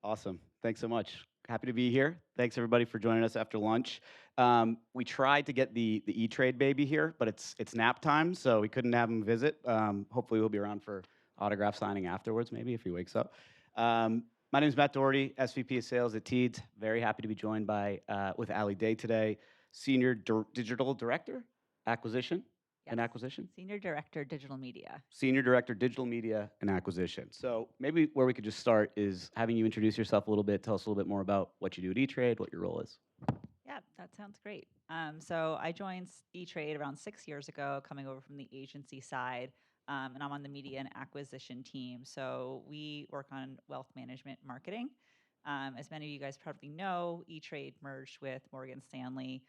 Awesome. Thanks so much. Happy to be here. Thanks everybody for joining us after lunch. We tried to get the ETrade Baby here, but it's nap time, so we couldn't have him visit. Hopefully we'll be around for autograph signing afterwards, maybe if he wakes up. My name is Matt Doherty, SVP of Sales at Teads. Very happy to be joined by with Ali Day today, Senior Digital Director, Acquisition and Yes. Acquisition. Senior Director, Digital Media. Senior Director, Digital Media and Acquisition. So maybe where we could just start is having you introduce yourself a little bit, tell us a little bit more about what you do at ETrade, what your role is. Yeah, that sounds great. So I joined ETrade around 6 years ago, coming over from the agency side, and I'm on the media and acquisition team. So we work on wealth management marketing. As many of you guys probably know, ETrade merged with Morgan Stanley.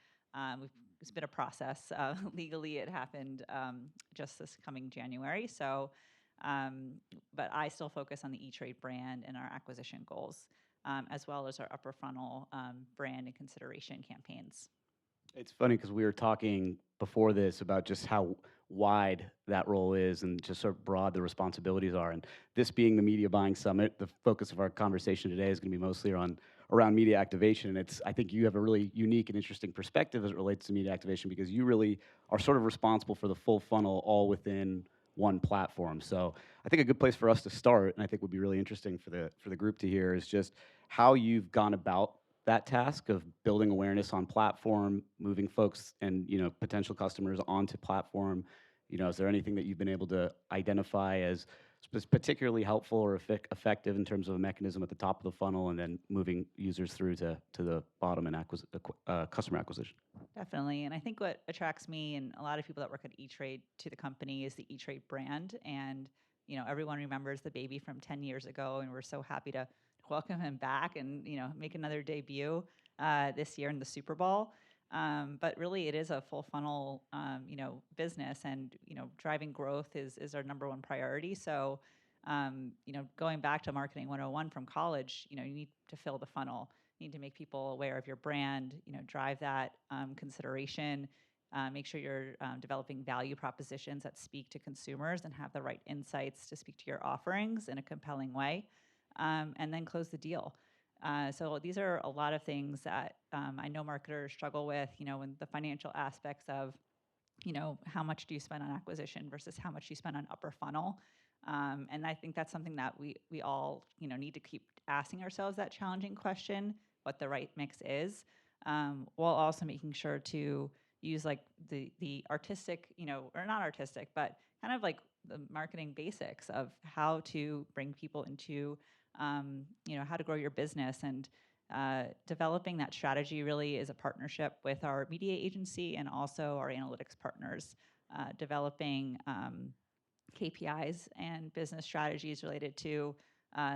It's been a process. Legally, it happened just this coming January. But I still focus on the ETrade brand and our acquisition goals, as well as our upper funnel brand and consideration campaigns. It's funny because we were talking before this about just how wide that role is and just sort of broad the responsibilities are. And this being the Media Buying Summit, the focus of our conversation today is going to be mostly around media activation. And I think you have a really unique and interesting perspective as it relates to media activation because you really are sort of responsible for the full funnel all within one platform. So I think a good place for us to start, and I think would be really interesting for the group to hear, is just how you've gone about that task of building awareness on platform, moving folks and potential customers onto platform. Is there anything that you've been able to identify as particularly helpful or effective in terms of a mechanism at the top of the funnel and then moving users through to the bottom and customer acquisition? Definitely. And I think what attracts me and a lot of people that work at ETrade to the company is the ETrade brand. And, everyone remembers the baby from 10 years ago, and we're so happy to welcome him back and, make another debut this year in the Super Bowl. But really, it is a full funnel, business, and driving growth is our number one priority. So, going back to marketing 101 from college, you need to fill the funnel. You need to make people aware of your brand. Drive that consideration. Make sure you're developing value propositions that speak to consumers and have the right insights to speak to your offerings in a compelling way, and then close the deal. So these are a lot of things that I know marketers struggle with, in the financial aspects of, how much do you spend on acquisition versus how much you spend on upper funnel. And I think that's something that we all, need to keep asking ourselves that challenging question, what the right mix is, while also making sure to use like the artistic, or not artistic, but kind of like the marketing basics of how to bring people into how to grow your business. And developing that strategy really is a partnership with our media agency and also our analytics partners, developing KPIs and business strategies related to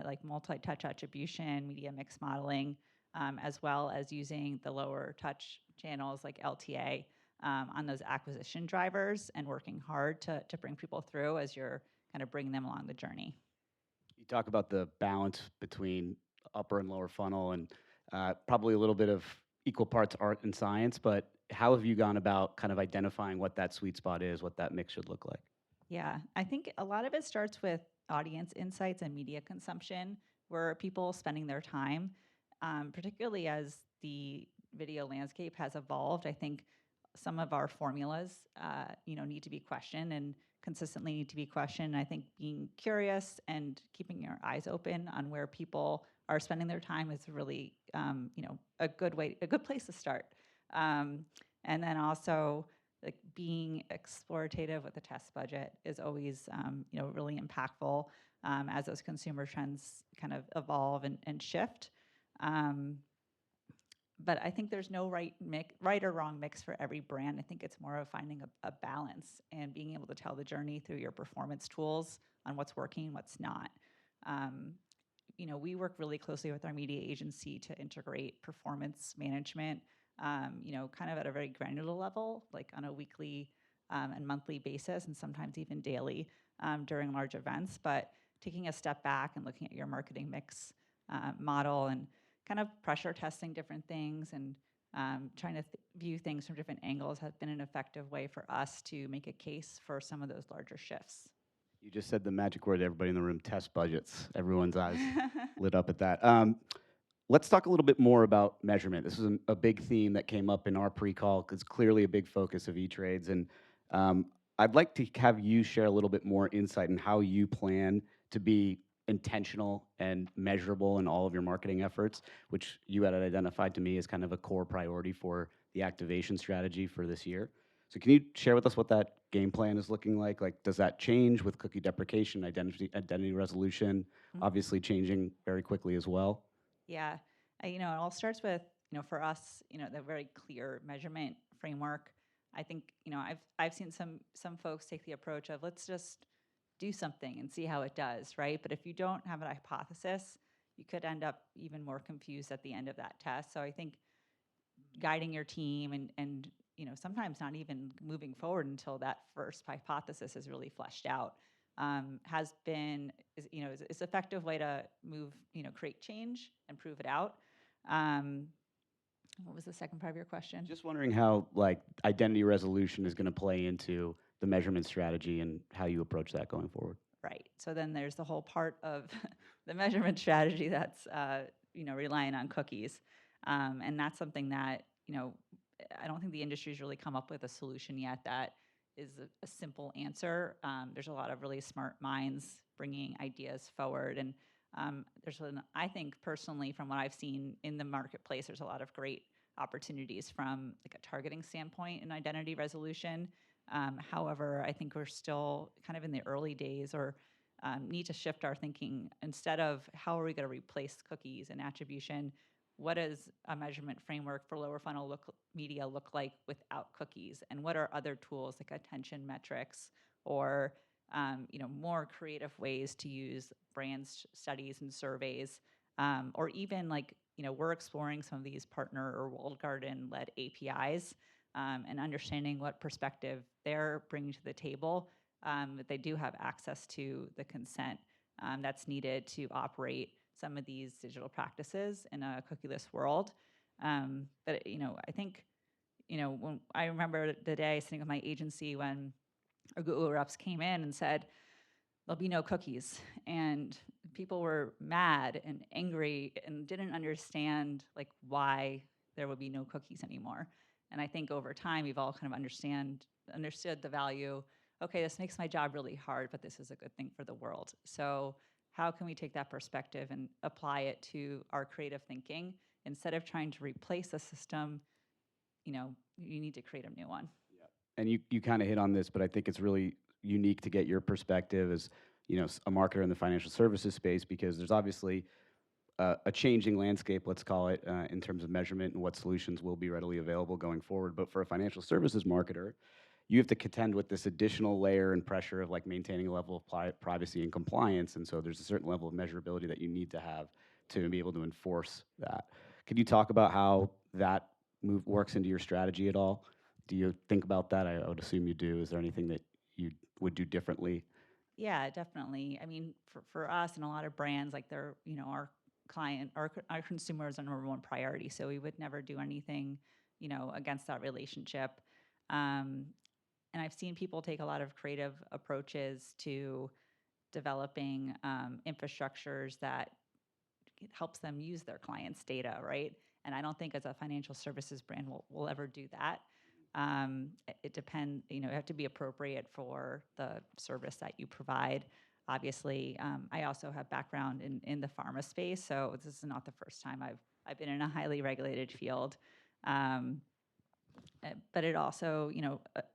like multi-touch attribution, media mix modeling, as well as using the lower touch channels like LTA on those acquisition drivers and working hard to bring people through as you're kind of bringing them along the journey. You talk about the balance between upper and lower funnel and probably a little bit of equal parts art and science, but how have you gone about kind of identifying what that sweet spot is, what that mix should look like? Yeah, I think a lot of it starts with audience insights and media consumption, where people spending their time, particularly as the video landscape has evolved. I think some of our formulas, need to be questioned and consistently need to be questioned. I think being curious and keeping your eyes open on where people are spending their time is really, a good place to start. And then also, like being explorative with the test budget is always, really impactful as those consumer trends kind of evolve and shift. But I think there's no right or wrong mix for every brand. I think it's more of finding a balance and being able to tell the journey through your performance tools on what's working, what's not. We work really closely with our media agency to integrate performance management, kind of at a very granular level, like on a weekly and monthly basis, and sometimes even daily during large events. But taking a step back and looking at your marketing mix model and kind of pressure testing different things and trying to view things from different angles has been an effective way for us to make a case for some of those larger shifts. You just said the magic word, everybody in the room, test budgets. Everyone's eyes lit up at that. Let's talk a little bit more about measurement. This is a big theme that came up in our pre-call because clearly a big focus of E-Trades. And um, I'd like to have you share a little bit more insight in how you plan to be intentional and measurable in all of your marketing efforts, which you had identified to me as kind of a core priority for the activation strategy for this year. So can you share with us what that game plan is looking like? Like, does that change with cookie deprecation, identity resolution, Mhm. obviously changing very quickly as well? Yeah, it all starts with for us, the very clear measurement framework. I think I've seen some folks take the approach of let's just do something and see how it does, right? But if you don't have a hypothesis, you could end up even more confused at the end of that test. So I think guiding your team and sometimes not even moving forward until that first hypothesis is really fleshed out has been is effective way to move create change and prove it out. um, what was the second part of your question? Just wondering how like identity resolution is going to play into the measurement strategy and how you approach that going forward. Right. So then there's the whole part of the measurement strategy that's relying on cookies, and that's something that I don't think the industry's really come up with a solution yet that is a simple answer. There's a lot of really smart minds bringing ideas forward, and I think personally, from what I've seen in the marketplace, there's a lot of great opportunities from like a targeting standpoint in identity resolution. However, I think we're still kind of in the early days or need to shift our thinking. Instead of how are we going to replace cookies and attribution, what does a measurement framework for lower funnel media look like without cookies? And what are other tools like attention metrics or more creative ways to use brand studies and surveys, or even like we're exploring some of these partner or walled garden led APIs, and understanding what perspective they're bringing to the table, that they do have access to the consent that's needed to operate some of these digital practices in a cookieless world. But I think when I remember the day sitting with my agency when our Google reps came in and said there'll be no cookies, and people were mad and angry and didn't understand like why there would be no cookies anymore. And I think over time we've all kind of understood the value. Okay, this makes my job really hard, but this is a good thing for the world. So how can we take that perspective and apply it to our creative thinking instead of trying to replace the system? You need to create a new one. And you kind of hit on this, but I think it's really unique to get your perspective as a marketer in the financial services space, because there's obviously a changing landscape, let's call it, in terms of measurement and what solutions will be readily available going forward. But for a financial services marketer, you have to contend with this additional layer and pressure of like maintaining a level of privacy and compliance. And so there's a certain level of measurability that you need to have to be able to enforce that. Could you talk about how that move works into your strategy at all? Do you think about that? I would assume you do. Is there anything that you would do differently? Yeah, definitely. I mean, for us and a lot of brands, like they're, our consumers are number one priority. So we would never do anything, against that relationship. Um, and I've seen people take a lot of creative approaches to developing infrastructures that it helps them use their clients' data, right? And I don't think as a financial services brand we'll ever do that. It depends, you have to be appropriate for the service that you provide. Obviously, I also have background in the pharma space, so this is not the first time I've been in a highly regulated field. Um, but it also,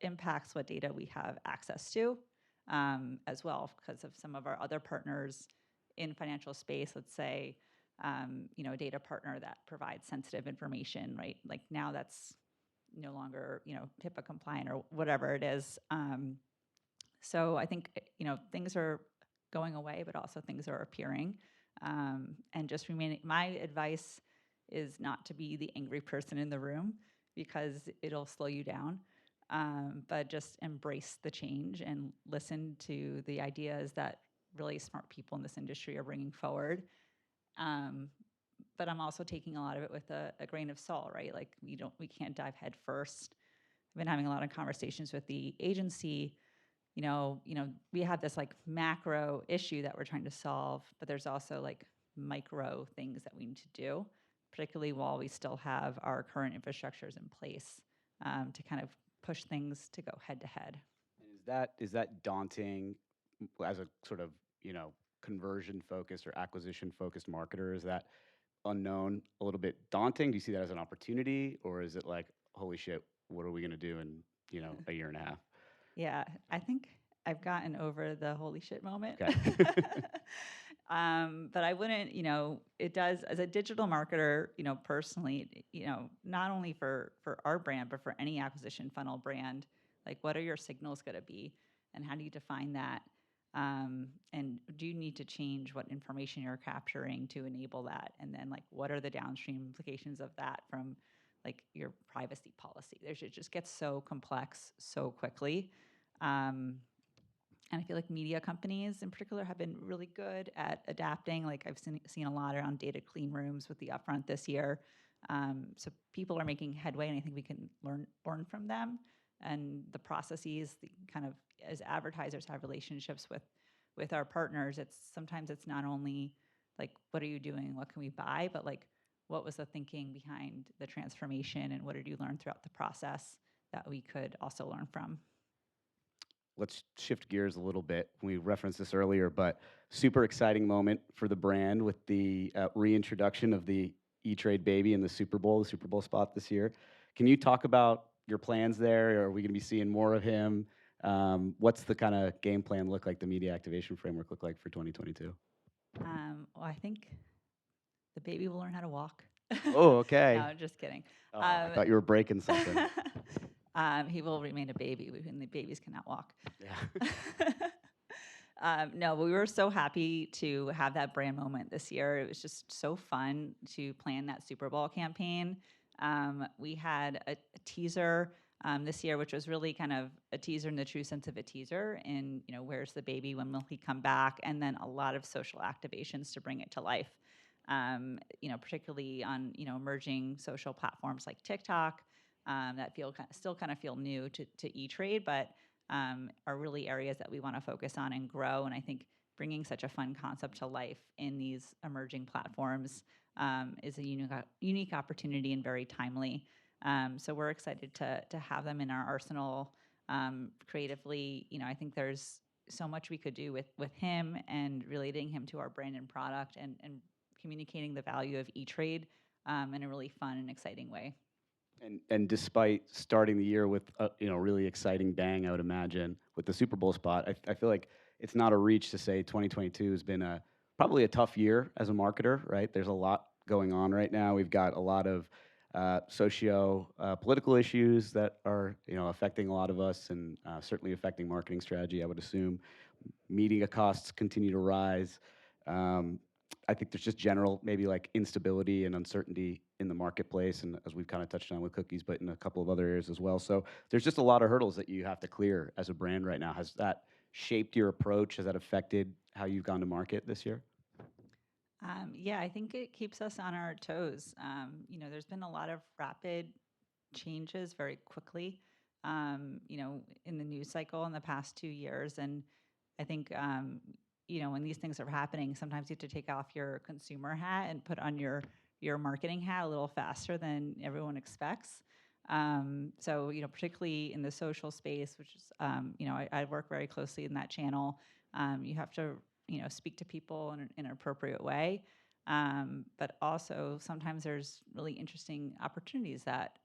impacts what data we have access to, as well, because of some of our other partners in financial space. Let's say, a data partner that provides sensitive information, right? Like now that's no longer, HIPAA compliant or whatever it is. So I think, things are going away, but also things are appearing. And just remaining, my advice is not to be the angry person in the room because it'll slow you down. But just embrace the change and listen to the ideas that really smart people in this industry are bringing forward. But I'm also taking a lot of it with a grain of salt, right? Like we can't dive head first. I've been having a lot of conversations with the agency we have this like macro issue that we're trying to solve, but there's also like micro things that we need to do, particularly while we still have our current infrastructures in place to kind of push things to go head to head. And is that daunting as a sort of, conversion focused or acquisition focused marketer? Is that unknown a little bit daunting? Do you see that as an opportunity, or is it like, holy shit, what are we going to do in, a year and a half? Yeah, I think I've gotten over the holy shit moment. Okay. But I wouldn't, it does as a digital marketer, personally, not only for our brand, but for any acquisition funnel brand, like what are your signals going to be and how do you define that? And do you need to change what information you're capturing to enable that? And then like, what are the downstream implications of that from like your privacy policy? It just gets so complex so quickly. And I feel like media companies in particular have been really good at adapting. Like I've seen a lot around data clean rooms with the upfront this year. So people are making headway, and I think we can learn from them. And the processes, the kind of as advertisers have relationships with our partners, sometimes it's not only like what are you doing, what can we buy, but like what was the thinking behind the transformation, and what did you learn throughout the process that we could also learn from. Let's shift gears a little bit. We referenced this earlier, but super exciting moment for the brand with the reintroduction of the ETrade Baby in the Super Bowl spot this year. Can you talk about your plans there? Are we going to be seeing more of him? What's the kind of game plan look like, the media activation framework look like for 2022? Well, I think the baby will learn how to walk. Oh, okay. No, just kidding. Oh, I thought you were breaking something. He will remain a baby, and the babies cannot walk. Yeah. No, but we were so happy to have that brand moment this year. It was just so fun to plan that Super Bowl campaign. We had a teaser this year, which was really kind of a teaser in the true sense of a teaser. And where's the baby? When will he come back? And then a lot of social activations to bring it to life. Particularly on emerging social platforms like TikTok that still kind of feel new to ETrade, but are really areas that we want to focus on and grow. And I think bringing such a fun concept to life in these emerging platforms is a unique opportunity and very timely. So we're excited to have them in our arsenal creatively. I think there's so much we could do with him and relating him to our brand and product and communicating the value of ETrade in a really fun and exciting way. And despite starting the year with a really exciting bang, I would imagine with the Super Bowl spot, I feel like it's not a reach to say 2022 has been probably a tough year as a marketer, right? There's a lot going on right now. We've got a lot of political issues that are affecting a lot of us, and certainly affecting marketing strategy. I would assume media costs continue to rise. I think there's just general maybe like instability and uncertainty in the marketplace, and as we've kind of touched on with cookies, but in a couple of other areas as well. So there's just a lot of hurdles that you have to clear as a brand right now. Has that shaped your approach? Has that affected how you've gone to market this year? Yeah, I think it keeps us on our toes. There's been a lot of rapid changes very quickly, in the news cycle in the past 2 years. And I think, when these things are happening, sometimes you have to take off your consumer hat and put on your marketing hat a little faster than everyone expects. So, particularly in the social space, which is, I work very closely in that channel. You have to, speak to people in an appropriate way. But also sometimes there's really interesting opportunities that,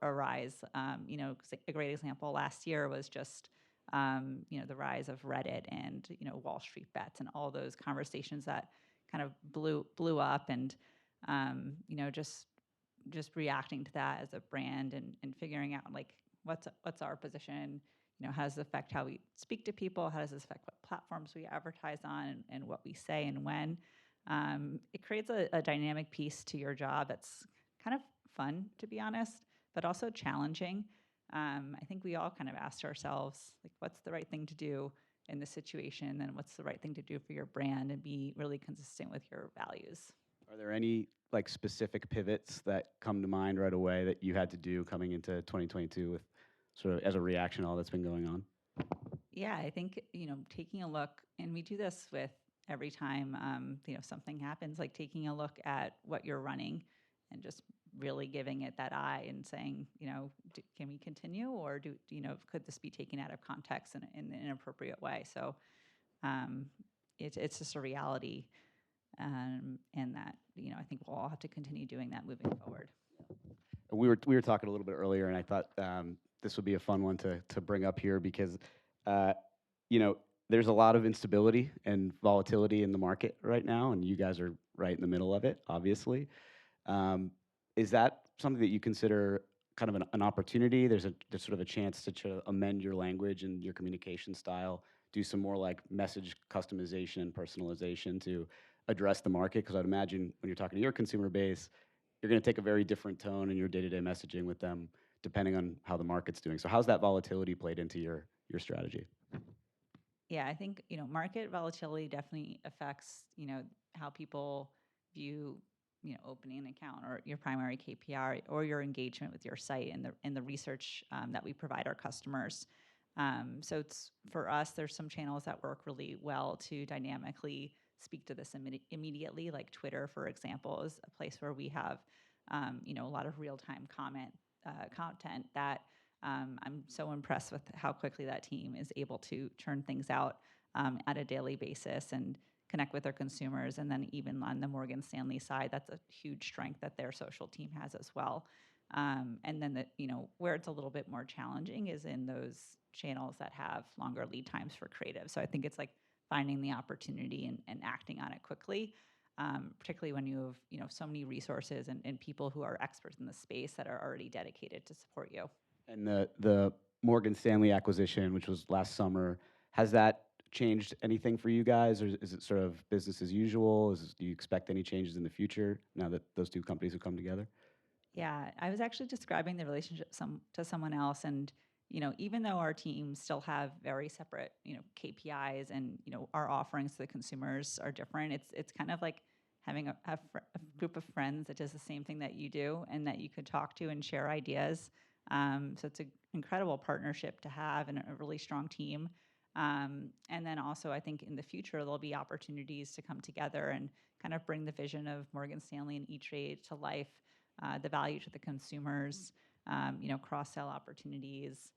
arise. A great example last year was just, the rise of Reddit and, Wall Street bets and all those conversations that kind of blew up, and, just reacting to that as a brand and figuring out like what's our position, how does it affect how we speak to people, how does this affect what platforms we advertise on, and what we say and when. It creates a dynamic piece to your job that's kind of fun, to be honest, but also challenging. I think we all kind of asked ourselves, like, what's the right thing to do in this situation, and what's the right thing to do for your brand and be really consistent with your values. Are there any like specific pivots that come to mind right away that you had to do coming into 2022 with sort of as a reaction to all that's been going on? Yeah, I think, taking a look, and we do this with every time, something happens, like taking a look at what you're running and just really giving it that eye and saying, can we continue, or could this be taken out of context in an inappropriate way? So um, it's just a reality. And that, I think we'll all have to continue doing that moving forward. We were talking a little bit earlier, and I thought this would be a fun one to bring up here because, uh, you know, there's a lot of instability and volatility in the market right now, and you guys are right in the middle of it, obviously. Um, is that something that you consider kind of an opportunity? There's sort of a chance to try to amend your language and your communication style, do some more like message customization and personalization to address the market. Because I'd imagine when you're talking to your consumer base, you're going to take a very different tone in your day-to-day messaging with them, depending on how the market's doing. So how's that volatility played into your strategy? Yeah, I think, market volatility definitely affects, how people view, opening an account or your primary KPI or your engagement with your site and the research that we provide our customers. So it's for us, there's some channels that work really well to dynamically speak to this immediately, like Twitter, for example, is a place where we have, a lot of real-time content that I'm so impressed with how quickly that team is able to churn things out at a daily basis and connect with their consumers. And then even on the Morgan Stanley side, that's a huge strength that their social team has as well. And then where it's a little bit more challenging is in those channels that have longer lead times for creative. So I think it's like finding the opportunity and acting on it quickly. Particularly when you have so many resources and people who are experts in the space that are already dedicated to support you. And the Morgan Stanley acquisition, which was last summer, has that changed anything for you guys, or is it sort of business as usual? Do you expect any changes in the future now that those two companies have come together? Yeah, I was actually describing the relationship to someone else, and even though our teams still have very separate, KPIs, and our offerings to the consumers are different, it's kind of like having a group of friends that does the same thing that you do, and that you could talk to and share ideas. So it's an incredible partnership to have, and a really strong team. And then also, I think in the future there'll be opportunities to come together and kind of bring the vision of Morgan Stanley and ETrade to life, the value to the consumers, cross-sell opportunities,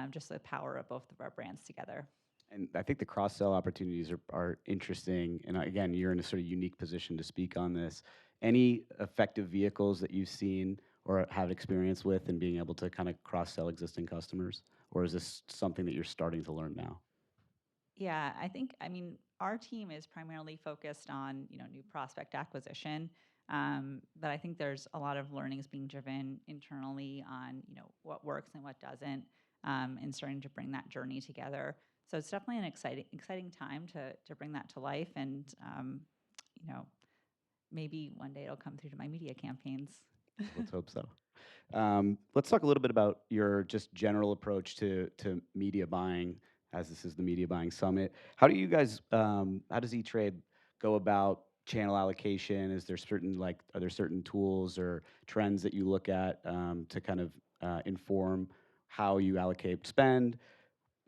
just the power of both of our brands together. And I think the cross-sell opportunities are interesting. And again, you're in a sort of unique position to speak on this. Any effective vehicles that you've seen or have experience with in being able to kind of cross-sell existing customers? Or is this something that you're starting to learn now? Yeah, I mean, our team is primarily focused on, new prospect acquisition. But I think there's a lot of learnings being driven internally on, what works and what doesn't, and starting to bring that journey together. So it's definitely an exciting time to bring that to life. And, you know, maybe one day it'll come through to my media campaigns. Let's hope so. Let's talk a little bit about your just general approach to media buying, as this is the media buying summit. How do you guys, how does ETrade go about channel allocation? Is there certain are there certain tools or trends that you look at to kind of inform how you allocate spend?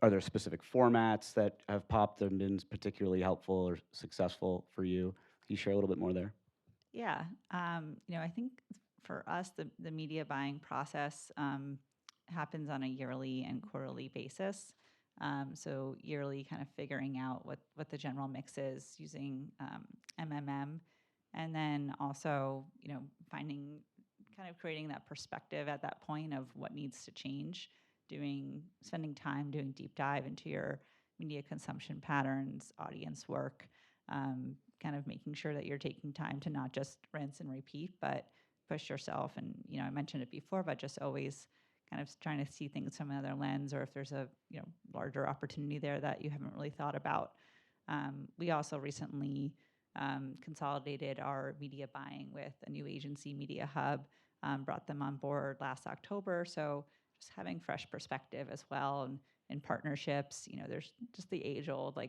Are there specific formats that have popped and been particularly helpful or successful for you? Can you share a little bit more there? Yeah, I think for us, the media buying process happens on a yearly and quarterly basis. So yearly, kind of figuring out what the general mix is using MMM, and then also finding kind of creating that perspective at that point of what needs to change. Spending time doing deep dive into your media consumption patterns, audience work, kind of making sure that you're taking time to not just rinse and repeat, but push yourself. And I mentioned it before, but just always kind of trying to see things from another lens, or if there's a larger opportunity there that you haven't really thought about. We also recently consolidated our media buying with a new agency, Media Hub, brought them on board last October. So just having fresh perspective as well, and partnerships. There's just the age old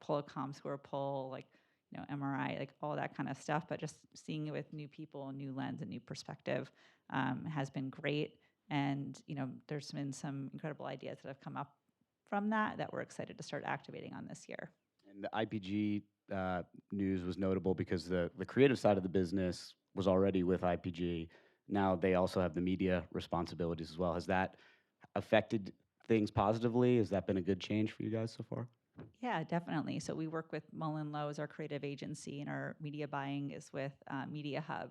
pull a comScore poll, MRI, all that kind of stuff. But just seeing it with new people, a new lens, a new perspective has been great. And there's been some incredible ideas that have come up from that we're excited to start activating on this year. And the IPG news was notable because the creative side of the business was already with IPG. Now they also have the media responsibilities as well. Has that affected things positively? Has that been a good change for you guys so far? Yeah, definitely. So we work with Mullen Lowe as our creative agency, and our media buying is with Media Hub.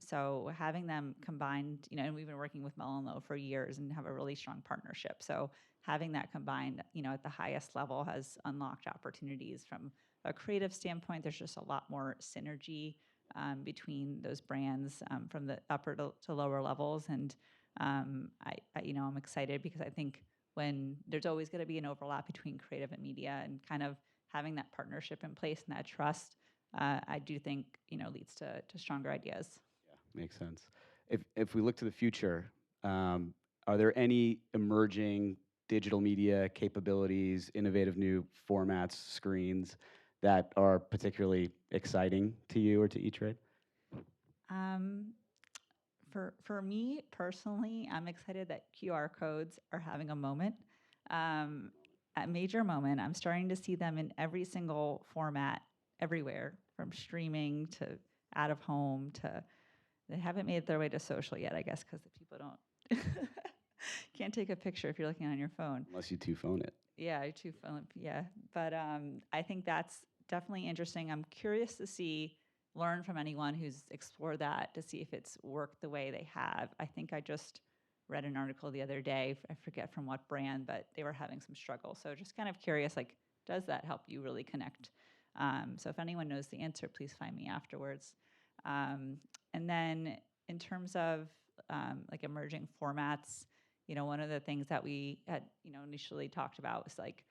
So having them combined, and we've been working with Mullen Lowe for years and have a really strong partnership. So having that combined, at the highest level has unlocked opportunities from a creative standpoint. There's just a lot more synergy between those brands from the upper to lower levels, and I'm excited because I think when there's always going to be an overlap between creative and media, and kind of having that partnership in place and that trust, I do think leads to stronger ideas. Yeah, makes sense. If we look to the future, are there any emerging digital media capabilities, innovative new formats, screens that are particularly exciting to you or to ETrade? Um, for me personally, I'm excited that QR codes are having a moment, a major moment. I'm starting to see them in every single format, everywhere, from streaming to out of home to. They haven't made their way to social yet, I guess, because the people don't can't take a picture if you're looking on your phone. Unless you two phone it. Yeah, too fun. Yeah, but I think that's definitely interesting. I'm curious to learn from anyone who's explored that to see if it's worked the way they have. I think I just read an article the other day. I forget from what brand, but they were having some struggle. So just kind of curious, like, does that help you really connect? So if anyone knows the answer, please find me afterwards. And then in terms of like emerging formats, one of the things that we had, initially talked about was like,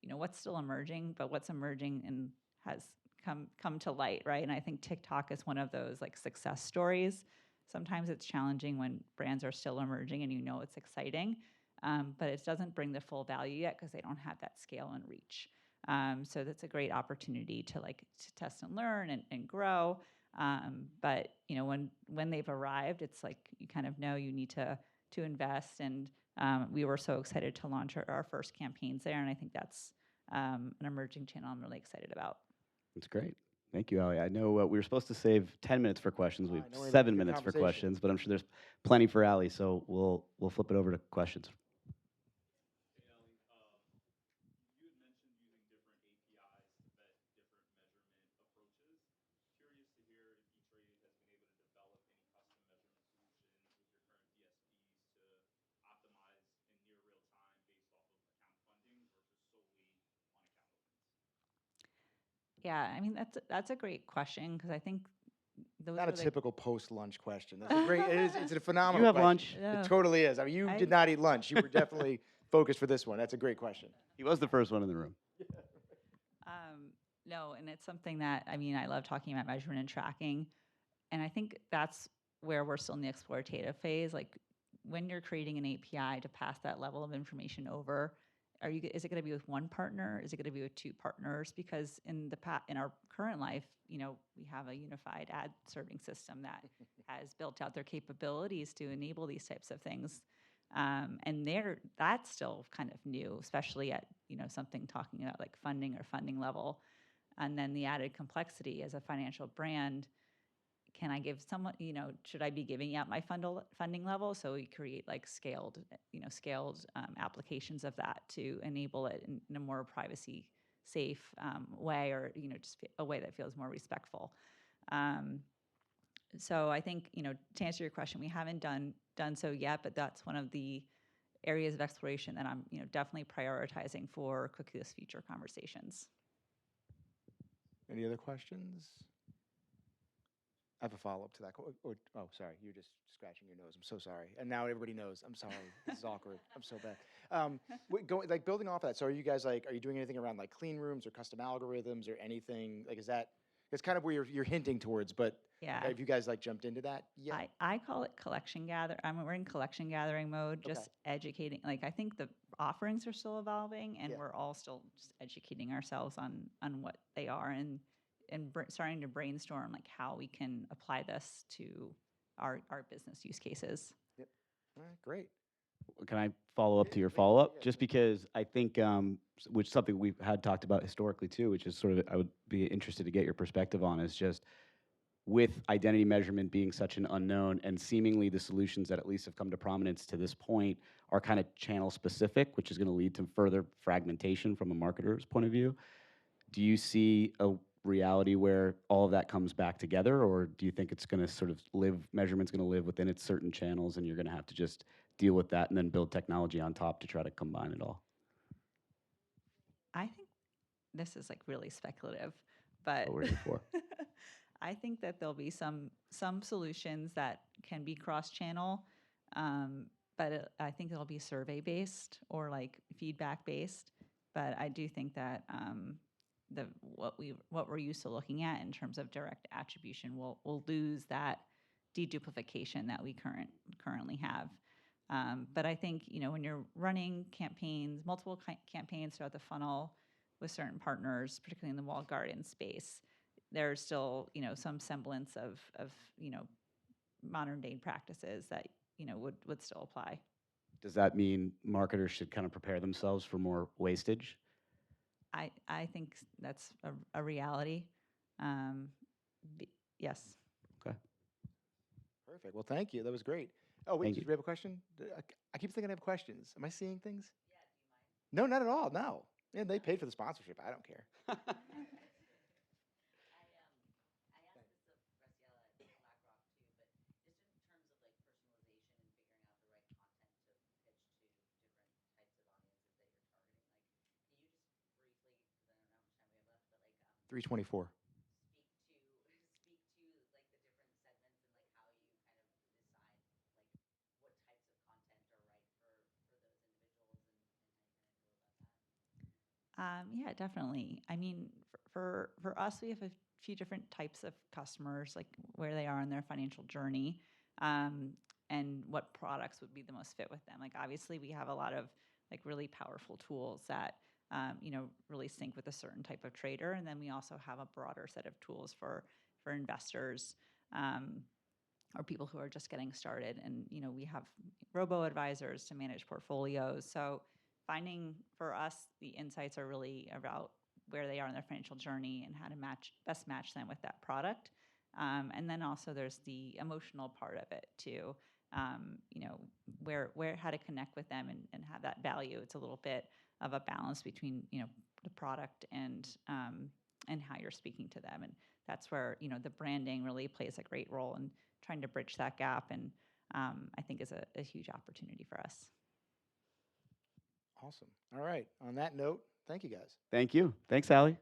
what's still emerging, but what's emerging and has come to light, right? And I think TikTok is one of those like success stories. Sometimes it's challenging when brands are still emerging and it's exciting, but it doesn't bring the full value yet because they don't have that scale and reach. So that's a great opportunity to test and learn and grow. But when they've arrived, it's like you kind of know you need to invest, and we were so excited to launch our first campaigns there, and I think that's an emerging channel I'm really excited about. That's great. Thank you, Ali. I know we were supposed to save 10 minutes for questions. We I have know we're in 7 good minutes for conversation. questions, but I'm sure there's plenty for Ali, so we'll flip it over to questions. Yeah, I mean that's a great question because I think those Not were a the typical post-lunch question. That's a great. It's a phenomenal. You have question. lunch. Yeah. It totally is. I mean, you did not eat lunch. You were definitely focused for this one. That's a great question. He was the first one in the room. No, and it's something that I love talking about measurement and tracking, and I think that's where we're still in the explorative phase. Like when you're creating an API to pass that level of information over, is it going to be with one partner? Is it going to be with two partners? Because in our current life, we have a unified ad serving system that has built out their capabilities to enable these types of things. And that's still kind of new, especially at something talking about like funding or funding level, and then the added complexity as a financial brand. Can I give someone, should I be giving out my funding level? So we create like scaled applications of that to enable it in a more privacy safe way, or just a way that feels more respectful. So I think to answer your question, we haven't done so yet, but that's one of the areas of exploration that I'm definitely prioritizing for cookieless future conversations. Any other questions? I have a follow-up to that. Oh, sorry. You're just scratching your nose. I'm so sorry. And now everybody knows. I'm sorry. This is awkward. I'm so bad. Building off of that, so are you guys are you doing anything around like clean rooms or custom algorithms or anything? Like, is that, it's kind of where you're hinting towards, but yeah. Have you guys jumped into that yet? I call it collection gather. We're in collection gathering mode, just educating. Like I think the offerings are still evolving, and we're all still just educating ourselves on what they are, and starting to brainstorm like how we can apply this to our business use cases. Yep. All right, great. Can I follow up Yeah, to your please. follow-up? Yeah, Just please. because I think, which something we've had talked about historically too, which is sort of, I would be interested to get your perspective on, is just with identity measurement being such an unknown, and seemingly the solutions that at least have come to prominence to this point are kind of channel specific, which is going to lead to further fragmentation from a marketer's point of view. Do you see a reality where all of that comes back together, or do you think it's going to sort of measurement's going to live within its certain channels, and you're going to have to just deal with that and then build technology on top to try to combine it all? I think this is like really speculative, That's but what we're here for. I think that there'll be some solutions that can be cross-channel, but I think it'll be survey-based or like feedback-based. But I do think that what we're used to looking at in terms of direct attribution will lose that deduplication that we currently have. But I think when you're running campaigns, multiple campaigns throughout the funnel with certain partners, particularly in the walled garden space, there's still some semblance of modern day practices that would still apply. Does that mean marketers should kind of prepare themselves for more wastage? I think that's a reality. Yes. Okay. Perfect. Well, thank you. That was great. Oh, wait, Thank did you. you have a question? I keep thinking I have questions. Am I seeing things? No, not at all. No. Yeah, they paid for the sponsorship. I don't care. Three 24. Yeah, definitely. I mean, for us, we have a few different types of customers, like where they are in their financial journey, and what products would be the most fit with them. Like, obviously, we have a lot of like really powerful tools that really sync with a certain type of trader, and then we also have a broader set of tools for investors. Or people who are just getting started, and we have robo advisors to manage portfolios. So finding for us the insights are really about where they are in their financial journey and how to best match them with that product. And then also there's the emotional part of it too. Where how to connect with them and have that value. It's a little bit of a balance between the product and how you're speaking to them, and that's where the branding really plays a great role in trying to bridge that gap, and I think is a huge opportunity for us. Awesome. All right. On that note, thank you guys. Thank you. Thanks, Allie.